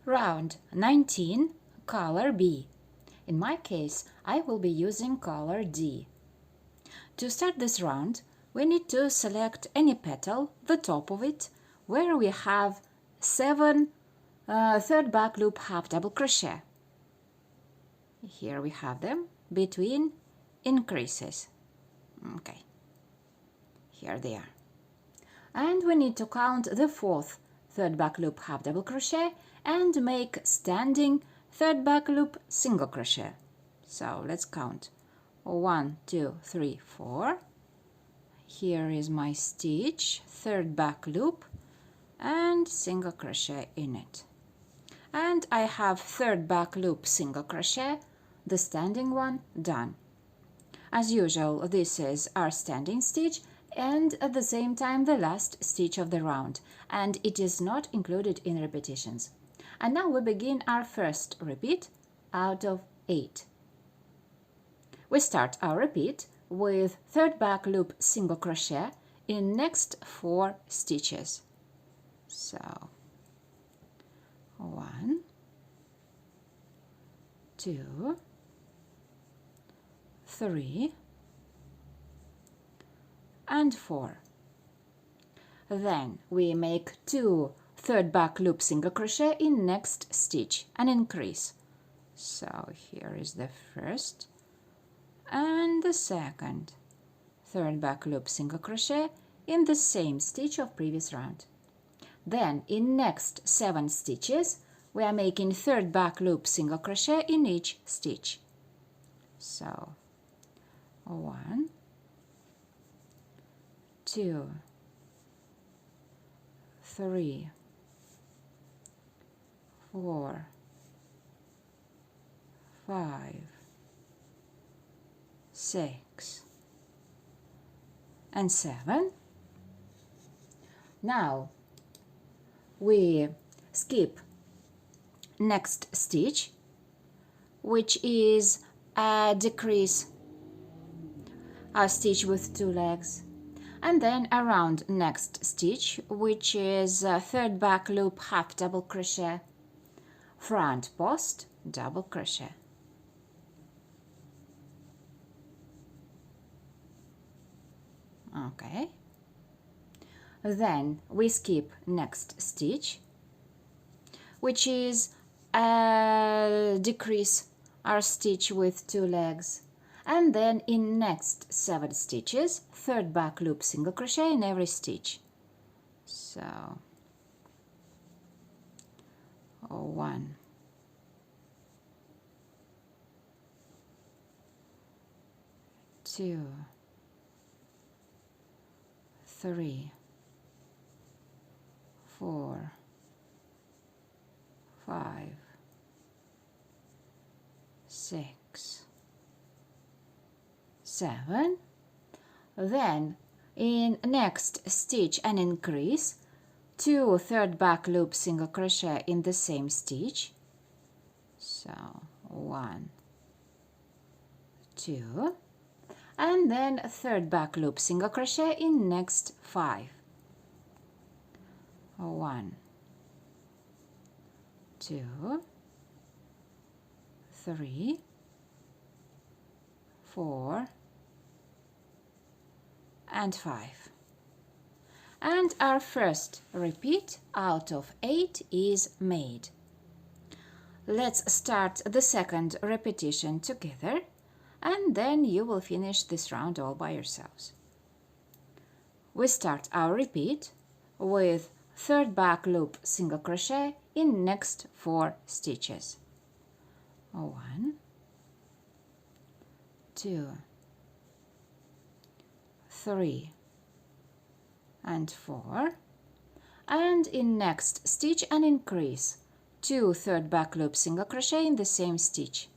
Round 19, color B. In my case, I will be using color D. To start this round, we need to select any petal, the top of it, where we have 7 third back loop half double crochet. Here we have them between increases. Okay, here they are. And we need to count the 4th third back loop half double crochet and make standing third back loop single crochet. So let's count 1, 2, 3, 4. Here is my stitch, third back loop and single crochet in it. And I have third back loop single crochet, the standing one, done. As usual, this is our standing stitch and at the same time the last stitch of the round, and it is not included in repetitions. And now we begin our first repeat out of 8. We start our repeat with third back loop single crochet in next 4 stitches. So 1, 2, 3 and 4. Then we make 2 third back loop single crochet in next stitch and increase. So here is the first and the second third back loop single crochet in the same stitch of previous round. Then in next 7 stitches we are making third back loop single crochet in each stitch. So 1, 2, 3, 4, 5, 6 and 7. Now we skip next stitch, which is a decrease, a stitch with 2 legs, and then around next stitch, which is a third back loop half double crochet, front post double crochet. Okay, then we skip next stitch, which is a decrease, our stitch with 2 legs, and then in next 7 stitches third back loop single crochet in every stitch. So 1, 2, 3, 4, 5, 6, 7. Then in next stitch and increase 2 third back loop single crochet in the same stitch. So 1, 2, and then third back loop single crochet in next 5. 1, 2, 3, 4 and 5. And our first repeat out of 8 is made. Let's start the second repetition together, and then you will finish this round all by yourselves. We start our repeat with third back loop single crochet in next 4 stitches. 1, 2, 3 and 4, and in next stitch and increase 2 third back loop single crochet in the same stitch.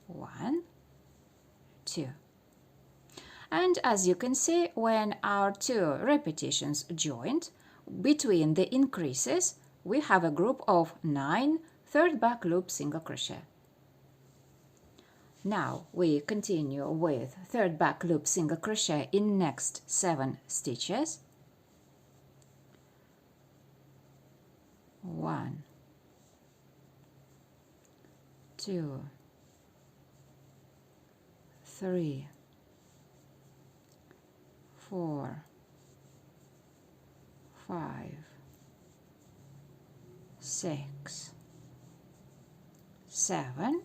1, 2. And as you can see, when our 2 repetitions joined, between the increases we have a group of 9 third back loop single crochet. Now we continue with third back loop single crochet in next 7 stitches. 1, 2, 3, 4, 5, 6, 7.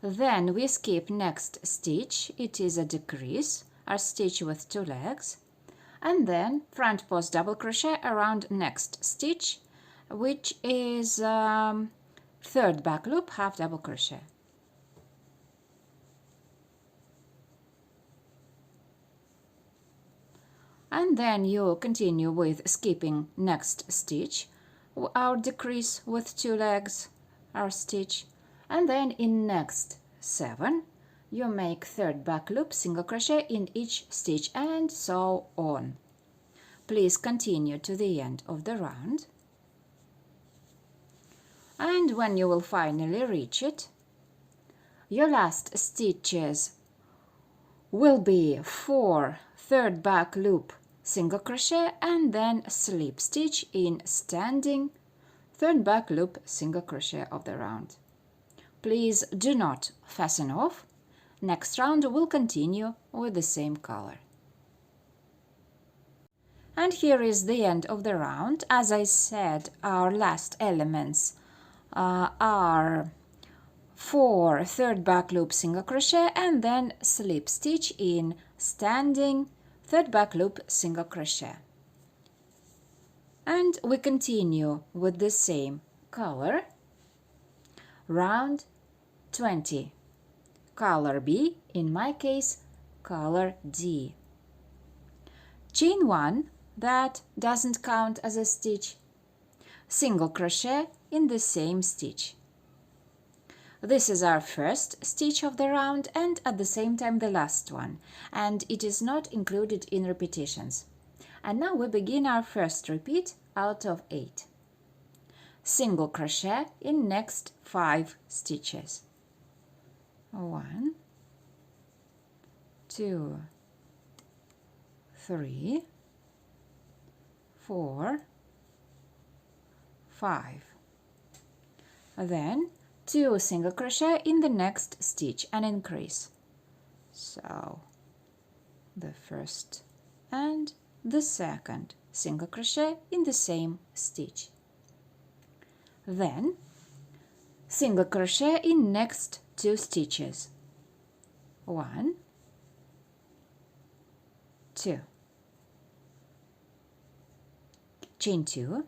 Then we skip next stitch. It is a decrease, a stitch with 2 legs, and then front post double crochet around next stitch, which is third back loop, half double crochet. And then you continue with skipping next stitch, our decrease with 2 legs, our stitch, and then in next 7 you make third back loop, single crochet in each stitch, and so on. Please continue to the end of the round, and when you will finally reach it, your last stitches will be 4 third back loop, single crochet, and then slip stitch in standing third back loop, single crochet of the round. Please do not fasten off. Next round will continue with the same color. And here is the end of the round. As I said, our last elements are 4 third back loop, single crochet, and then slip stitch in standing third back loop, single crochet. And we continue with the same color. Round 20. Color B, in my case, color D. Chain 1, that doesn't count as a stitch. Single crochet in the same stitch. This is our first stitch of the round and at the same time the last one, and it is not included in repetitions. And now we begin our first repeat out of 8. Single crochet in next 5 stitches. 1, 2, 3, 4, 5. Then 2 single crochet in the next stitch and increase. So the first and the second single crochet in the same stitch. Then single crochet in next 2 stitches. 1, 2. Chain 2.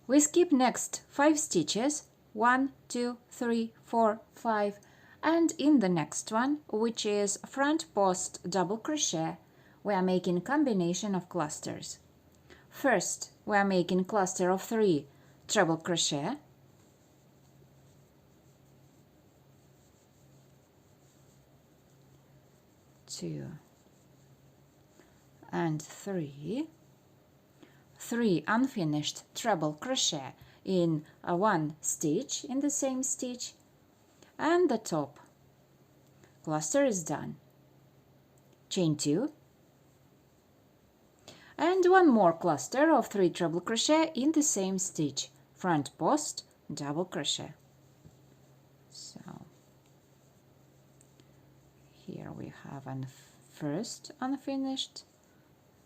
We skip next 5 stitches, 1, 2, 3, 4, 5, and in the next one, which is front post double crochet, we are making combination of clusters. First, we are making cluster of 3 treble crochet, two and 3, 3 unfinished treble crochet in 1 stitch in the same stitch, and the top cluster is done. Chain 2 and 1 more cluster of 3 treble crochet in the same stitch, front post double crochet. So here we have a first unfinished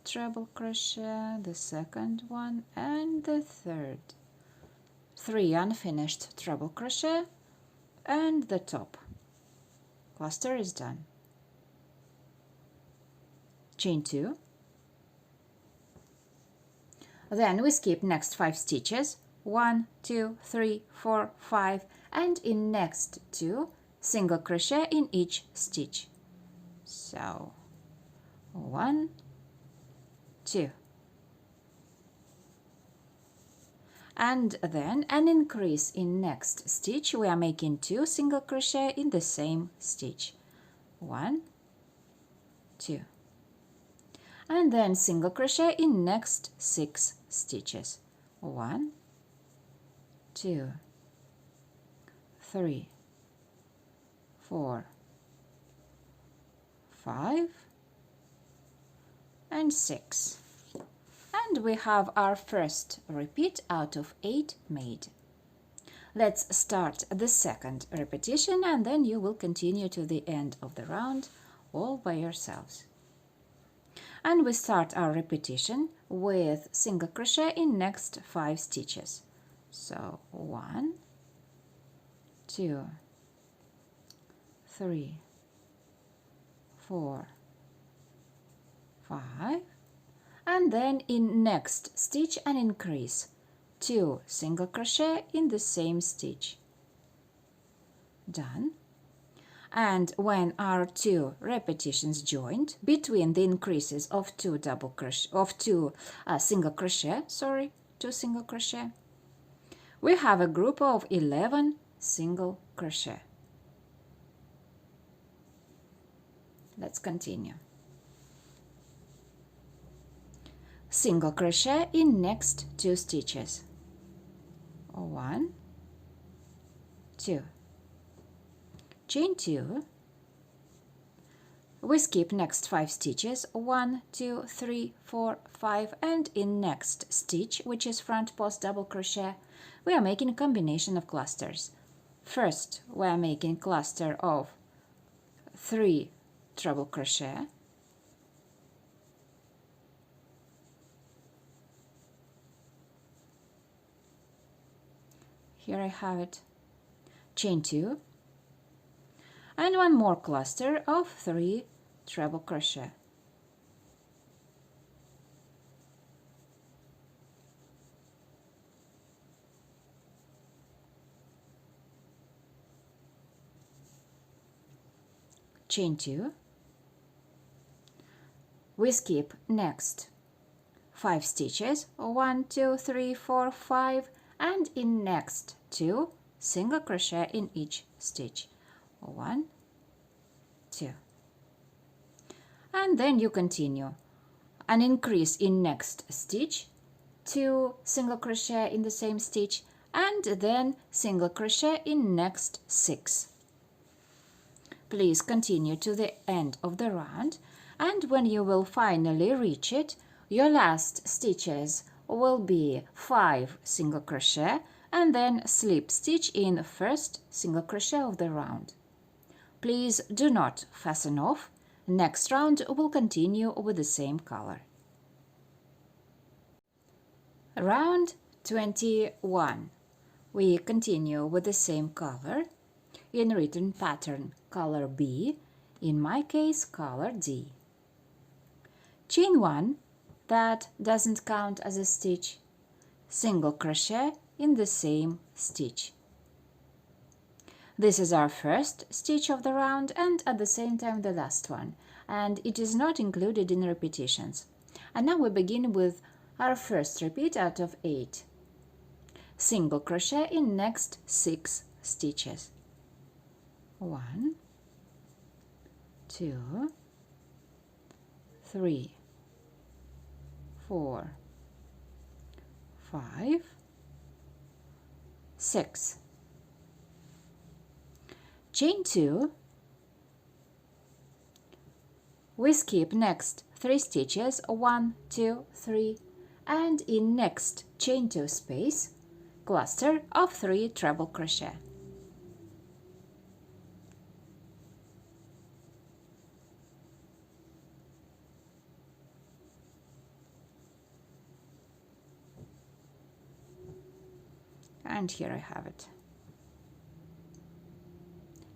treble crochet, the second one, and the third. 3 unfinished treble crochet and the top cluster is done. Chain 2. Then we skip next 5 stitches, 1, 2, 3, 4, 5, and in next 2 single crochet in each stitch. So 1, 2, and then an increase in next stitch. We are making 2 single crochet in the same stitch. 1, 2, and then single crochet in next 6 stitches. 1, 2, 3, 4, 5, and 6. And we have our first repeat out of 8 made. Let's start the second repetition and then you will continue to the end of the round all by yourselves. And we start our repetition with single crochet in next 5 stitches. So 1, 2, 3, 4, 5, and then in next stitch an increase 2 single crochet in the same stitch. Done. And when our 2 repetitions joined between the increases of 2 single crochet, 2 single crochet, we have a group of 11 single crochet. Let's continue. Single crochet in next 2 stitches. 1, 2. Chain 2. We skip next 5 stitches, 1, 2, 3, 4, 5, and in next stitch, which is front post double crochet, we are making a combination of clusters. First, we are making cluster of 3 treble crochet, here I have it, chain 2, and one more cluster of 3 treble crochet. Chain 2. We skip next 5 stitches, 1, 2, 3, 4, 5, and in next 2 single crochet in each stitch. 1, 2. And then you continue. An increase in next stitch, 2 single crochet in the same stitch, and then single crochet in next 6. Please continue to the end of the round, and when you will finally reach it, your last stitches will be 5 single crochet and then slip stitch in first single crochet of the round. Please do not fasten off. Next round will continue with the same color. Round 21. We continue with the same color in written pattern color B, in my case color D. Chain 1, that doesn't count as a stitch, single crochet in the same stitch. This is our first stitch of the round and at the same time the last one, and it is not included in repetitions. And now we begin with our first repeat out of 8. Single crochet in next 6 stitches. 1, 2, 3, 4, 5, 6. Chain 2. We skip next 3 stitches, 1, 2, 3, and in next chain 2 space, cluster of 3 treble crochet. And here I have it.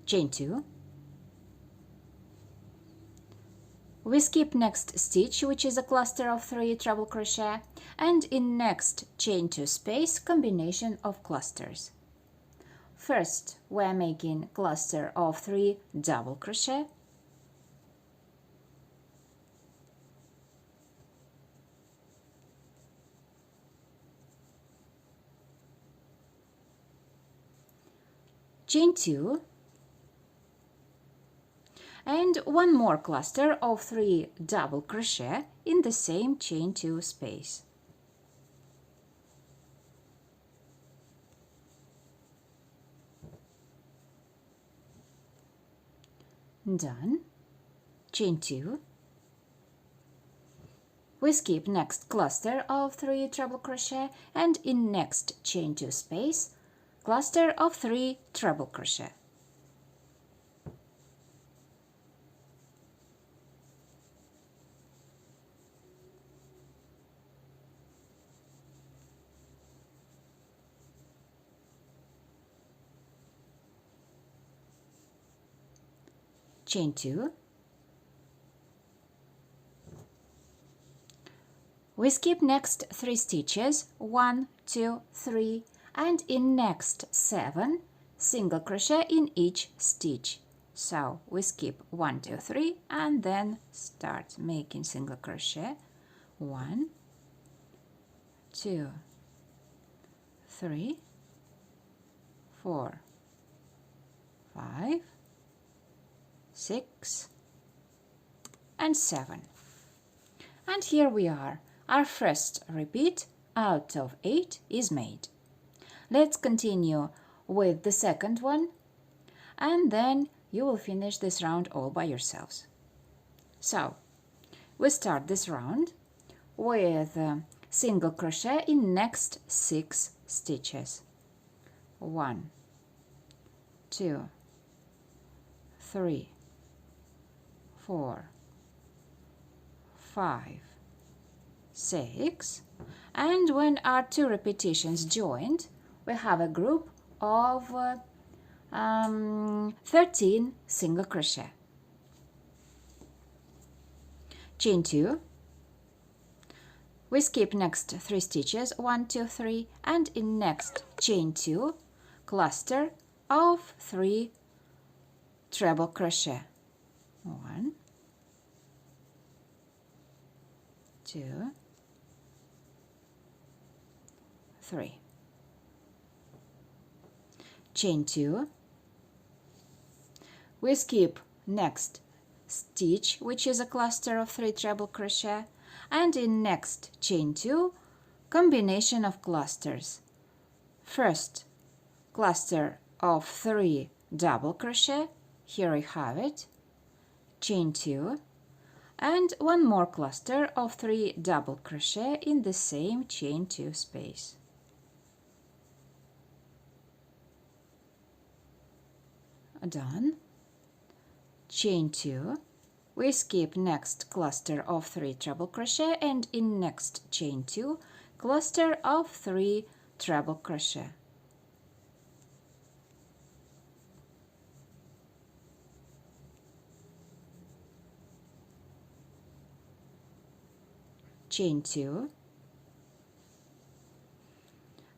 Chain 2. We skip next stitch, which is a cluster of 3 treble crochet, and in next chain 2 space, combination of clusters. First, we're making cluster of 3 double crochet, chain 2, and one more cluster of 3 double crochet in the same chain 2 space. Done. Chain 2. we skip next cluster of 3 treble crochet, and in next chain 2 space, cluster of 3 treble crochet. Chain 2, we skip next 3 stitches, 1, 2, 3, and in next 7 single crochet in each stitch. So we skip 1, 2, 3 and then start making single crochet, 1, 2, 3, 4, 5, 6 and 7. And here we are. Our first repeat out of 8 is made. Let's continue with the second one, and then you will finish this round all by yourselves. So we start this round with single crochet in next 6 stitches. 1, 2, 3, 4, 5, 6, and when our 2 repetitions joined, we have a group of 13 single crochet. Chain 2, we skip next 3 stitches, 1, 2, 3, and in next chain 2, cluster of 3 treble crochet. 1, 2, 3. Chain 2, we skip next stitch, which is a cluster of 3 treble crochet, and in next chain 2, combination of clusters. First cluster of 3 double crochet, here I have it, chain 2, and one more cluster of 3 double crochet in the same chain 2 space. Done. Chain 2, we skip next cluster of 3 treble crochet, and in next chain 2, cluster of 3 treble crochet. Chain 2,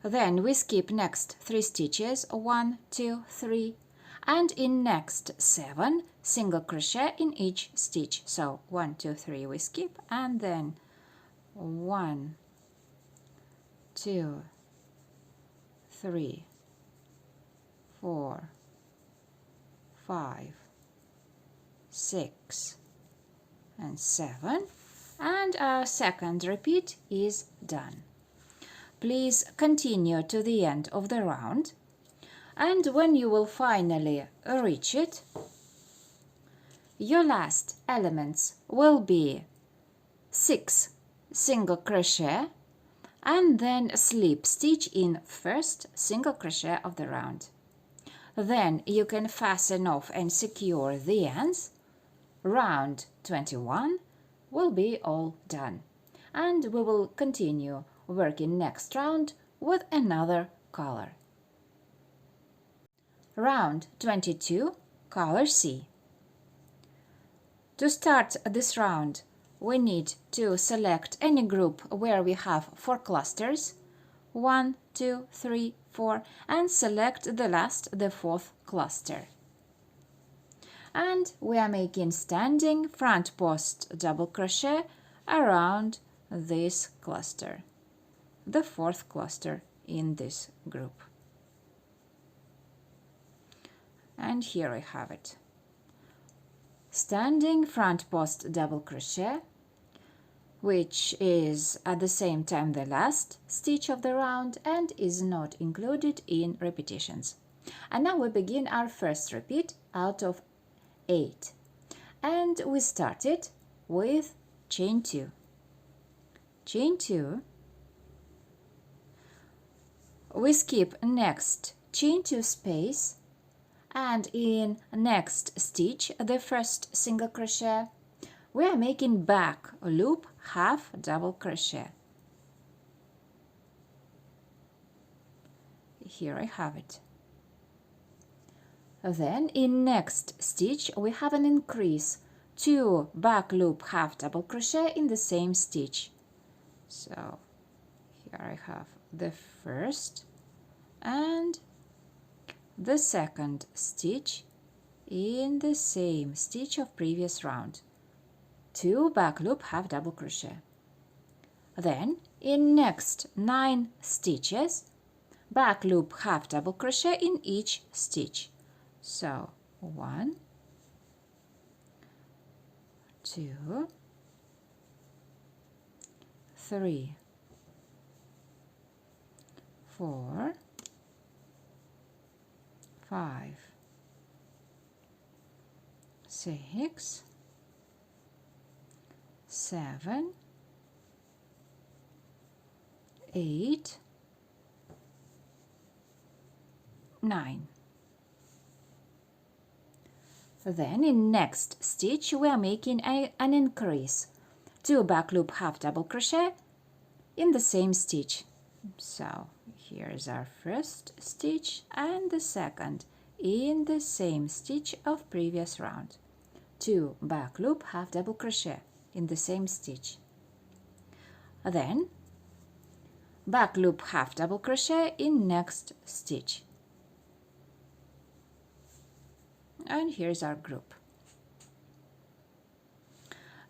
then we skip next 3 stitches, 1, 2, 3, and in next 7 single crochet in each stitch. So 1, 2, 3 we skip, and then 1, 2, 3, 4, 5, 6 and 7, and our second repeat is done. Please continue to the end of the round, and when you will finally reach it, your last elements will be 6 single crochet and then slip stitch in first single crochet of the round. Then you can fasten off and secure the ends. Round 21 will be all done, and we will continue working next round with another color. Round 22, color C. To start this round, we need to select any group where we have 4 clusters, 1, 2, 3, 4, and select the last, the 4th cluster. And we are making standing front post double crochet around this cluster, the 4th cluster in this group. And here I have it. Standing front post double crochet, which is at the same time the last stitch of the round and is not included in repetitions. And now we begin our first repeat out of 8, and we started with chain 2. chain 2, we skip next chain 2 space, and in next stitch, the first single crochet, we are making back loop half double crochet. Here I have it. Then in next stitch we have an increase, 2 back loop half double crochet in the same stitch. So here I have the first and the second stitch in the same stitch of previous round, 2 back loop half double crochet. Then in next 9 stitches, back loop half double crochet in each stitch. So 1, 2, 3, 4, 5, 6, 7, 8, 9. Then in next stitch we are making an increase, 2 back loop half double crochet in the same stitch. So here is our first stitch and the second in the same stitch of previous round, 2 back loop half double crochet in the same stitch. Then back loop half double crochet in next stitch. And here's our group.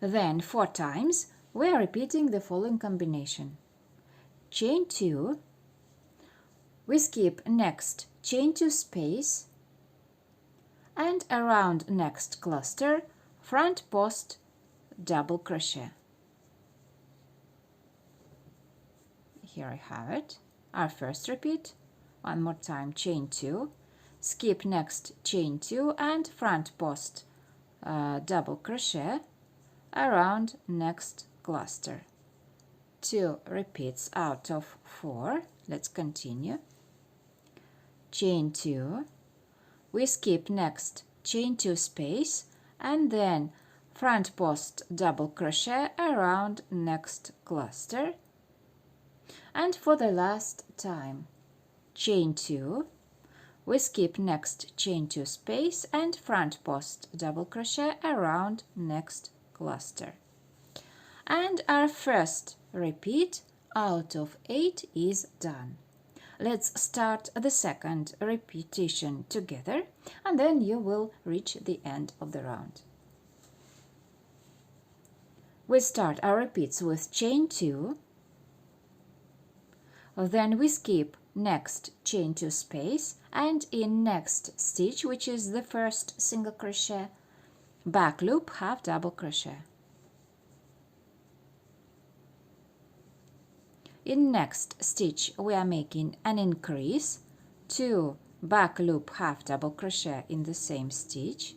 Then 4 times we are repeating the following combination. Chain 2, we skip next chain 2 space, and around next cluster front post double crochet. Here I have it, our first repeat. One more time, chain 2, skip next chain 2 and front post double crochet around next cluster. 2 repeats out of 4. Let's continue. Chain 2, we skip next chain 2 space and then front post double crochet around next cluster. And for the last time, chain 2, we skip next chain 2 space and front post double crochet around next cluster. And our first repeat out of 8 is done. Let's start the second repetition together, and then you will reach the end of the round. We start our repeats with chain 2, then we skip next chain 2 space, and in next stitch, which is the first single crochet, back loop half double crochet. In next stitch we are making an increase, 2 back loop half double crochet in the same stitch,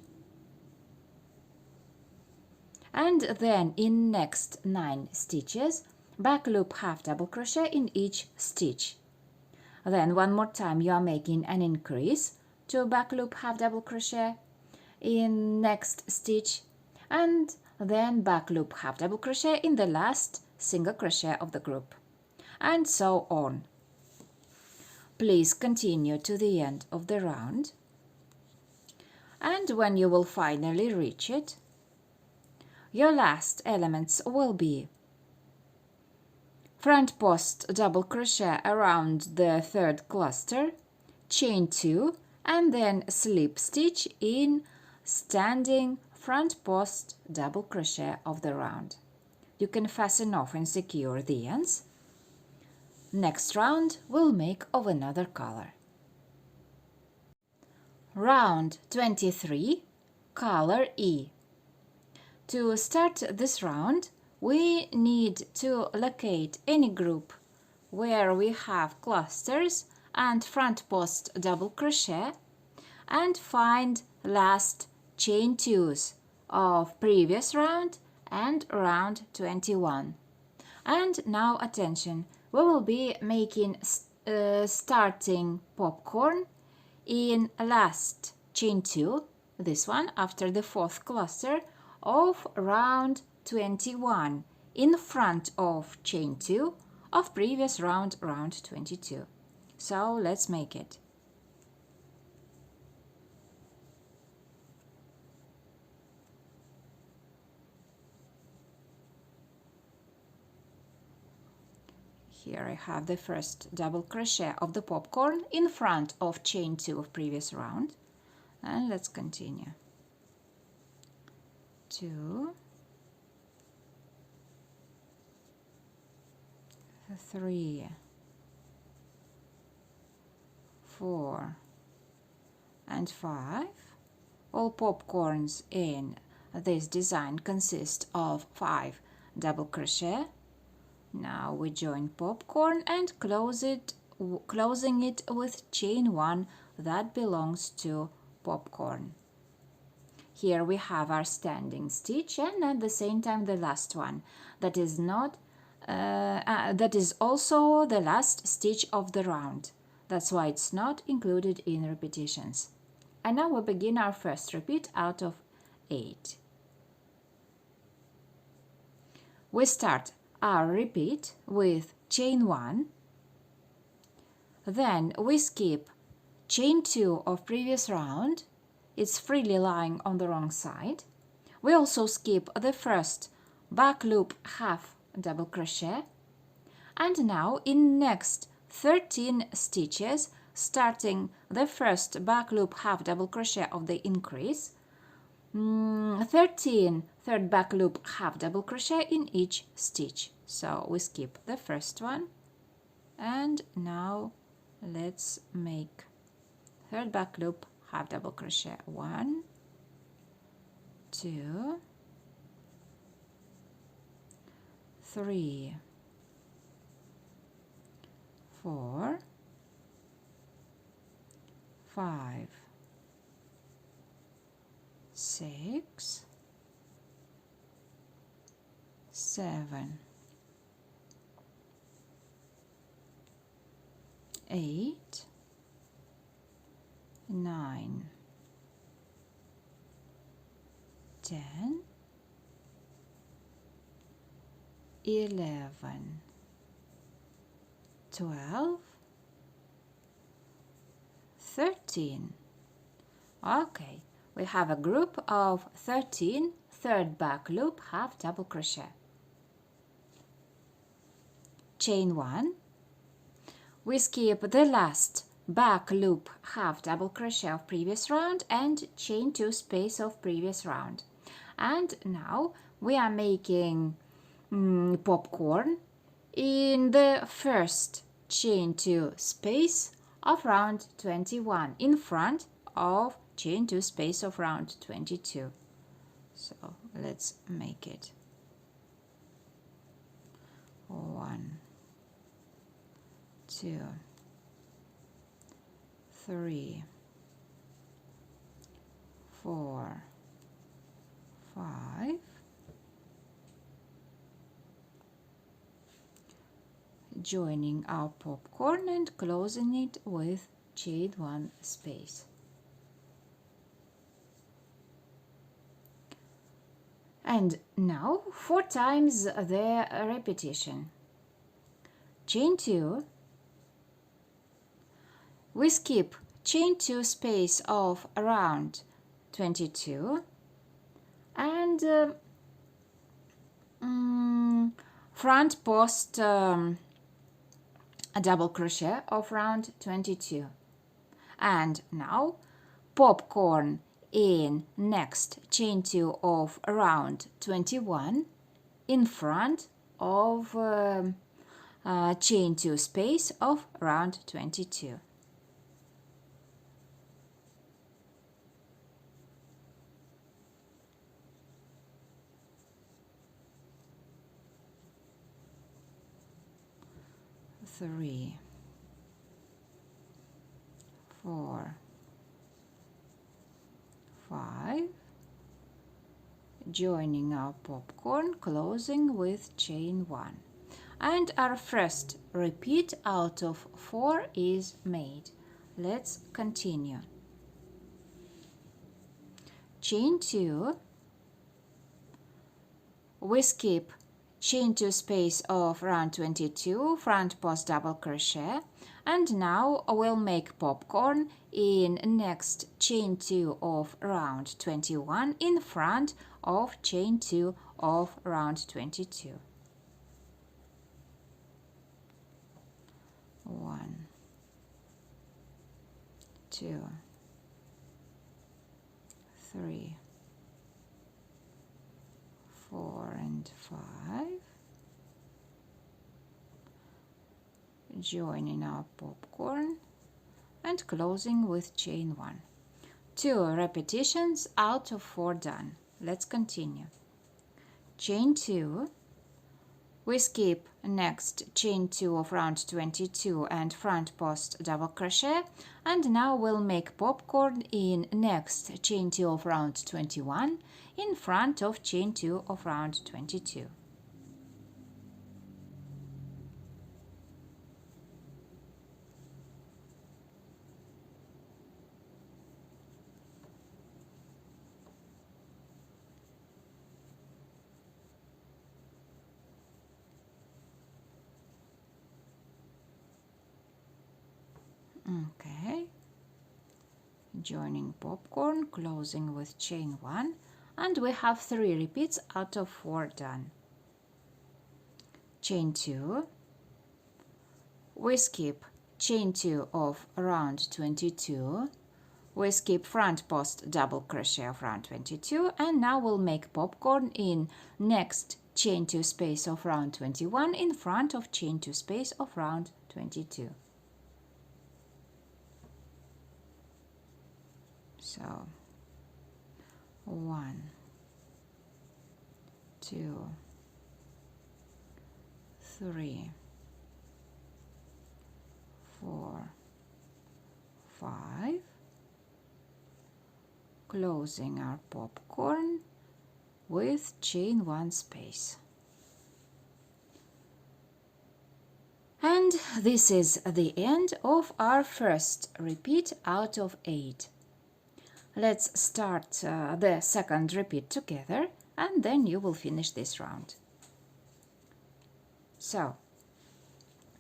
and then in next 9 stitches, back loop half double crochet in each stitch. Then one more time you are making an increase, 2 back loop half double crochet in next stitch, and then back loop half double crochet in the last single crochet of the group, and so on. Please continue to the end of the round, and when you will finally reach it, your last elements will be front post double crochet around the third cluster, chain 2, and then slip stitch in standing front post double crochet of the round. You can fasten off and secure the ends. Next round we'll make of another color. Round 23, color E. To start this round, we need to locate any group where we have clusters and front post double crochet and find last chain 2s of previous round and round 21. And now attention, we will be making starting popcorn in last chain 2, this one after the 4th cluster of round 21 in front of chain 2 of previous round, round 22. So let's make it. Here I have the first double crochet of the popcorn in front of chain 2 of previous round, and let's continue. 2, 3, 4, and 5. All popcorns in this design consist of 5 double crochet. Now we join popcorn and closing it with chain 1 that belongs to popcorn. Here we have our standing stitch, and at the same time the last one that is not that is also the last stitch of the round. That's why it's not included in repetitions. And now we begin our first repeat out of 8. We start our repeat with chain 1, then we skip chain 2 of previous round, it's freely lying on the wrong side. We also skip the first back loop half double crochet, and now in next 13 stitches, starting the first back loop half double crochet of the increase, 13 third back loop half double crochet in each stitch. So we skip the first one, and now let's make third back loop half double crochet. 1, 2, 3, 4, 5, 6, 7, 8, 9, 10, 11, 12, 13. Okay, we have a group of 13 third back loop half double crochet. Chain 1. We skip the last back loop half double crochet of previous round and chain 2 space of previous round. And now we are making popcorn in the first chain 2 space of round 21 in front of chain 2 space of round 22. So let's make it. 1, 2, 3, 4, 5, joining our popcorn and closing it with chain 1 space. And now 4 times the repetition. Chain 2, we skip chain 2 space of around 22 and front post a double crochet of round 22. And now popcorn in next chain 2 of round 21 in front of chain 2 space of round 22. Three, 4, 5, joining our popcorn, closing with chain 1. and our first repeat out of 4 is made. Let's continue. Chain 2, we skip chain 2 space of round 22, front post double crochet, and now we'll make popcorn in next chain 2 of round 21 in front of chain 2 of round 22. 1, 2, 3, 4 and 5, joining our popcorn and closing with chain 1. 2 repetitions out of 4 done. Let's continue. Chain 2, we skip next chain 2 of round 22 and front post double crochet, and now we'll make popcorn in next chain 2 of round 21 in front of chain 2 of round 22. Okay, joining popcorn, closing with chain 1, and we have 3 repeats out of 4 done. Chain 2, we skip chain 2 of round 22, we skip front post double crochet of round 22, and now we'll make popcorn in next chain 2 space of round 21 in front of chain 2 space of round 22. So 1, 2, 3, 4, 5, closing our popcorn with chain 1 space. And this is the end of our first repeat out of 8. Let's start the second repeat together, and then you will finish this round. So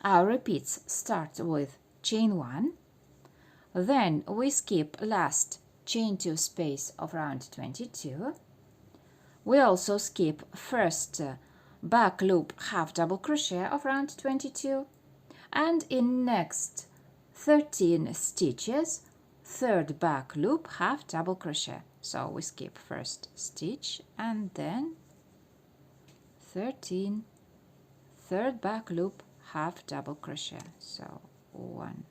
our repeats start with chain 1, then we skip last chain 2 space of round 22. We also skip first back loop half double crochet of round 22, and in next 13 stitches third back loop half double crochet. So we skip first stitch and then 13 third back loop half double crochet. So 1,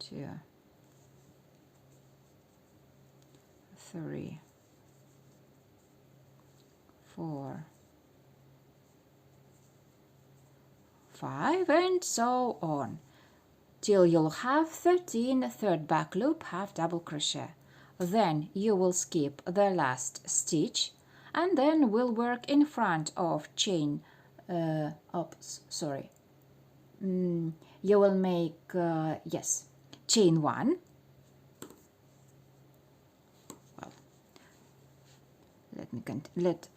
2, 3, 4, 5, and so on, till you'll have 13 third back loop half double crochet. Then you will skip the last stitch, and then we'll work in front of chain you will make chain 1. Well,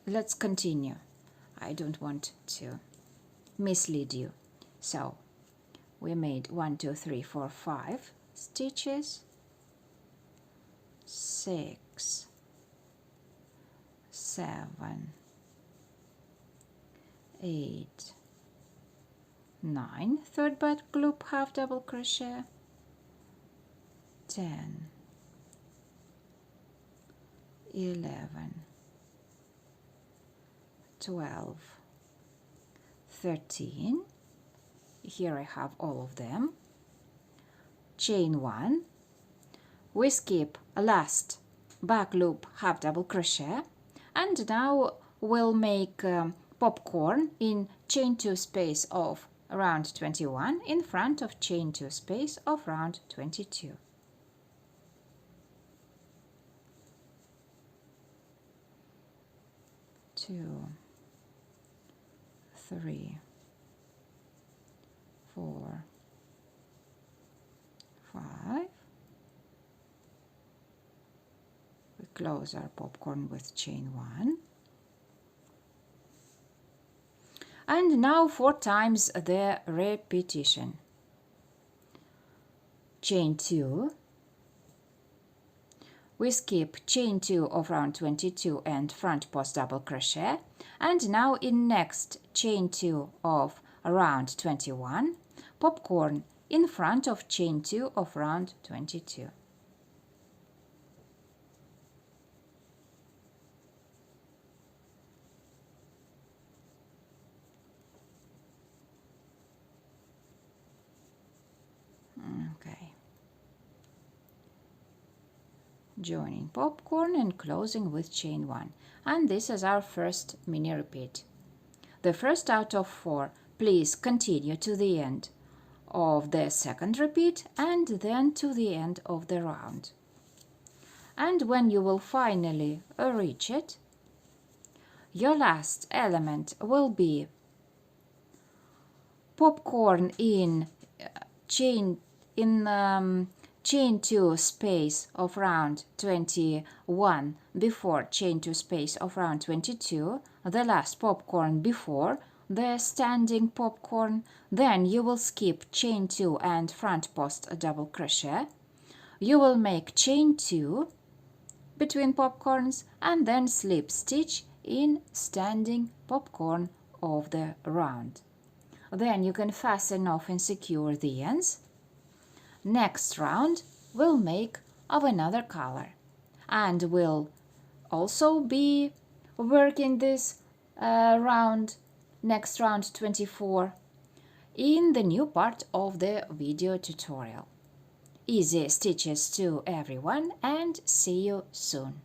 let's continue. I don't want to mislead you. So we made 1, 2, 3, 4, 5 stitches, 6, 7, 8, 9 third back loop half double crochet, 10, 11, 12, 13. Here I have all of them. Chain 1, we skip last back loop half double crochet, and now we'll make popcorn in chain 2 space of round 21 in front of chain 2 space of round 22. Two, 3, 4, 5. We close our popcorn with chain 1. And now 4 times the repetition. Chain 2. We skip chain 2 of round 22 and front post double crochet, and now in next chain 2 of round 21, popcorn in front of chain 2 of round 22. Okay. Joining popcorn and closing with chain 1. And this is our first mini repeat. The first out of 4, please continue to the end of the second repeat and then to the end of the round. And when you will finally reach it, your last element will be popcorn in chain 2 space of round 21 before chain 2 space of round 22, the last popcorn before the standing popcorn, then you will skip chain 2 and front post double crochet. You will make chain 2 between popcorns and then slip stitch in standing popcorn of the round. Then you can fasten off and secure the ends. Next round we'll make of another color, and we'll also be working this next round 24 in the new part of the video tutorial. Easy stitches to everyone, and see you soon.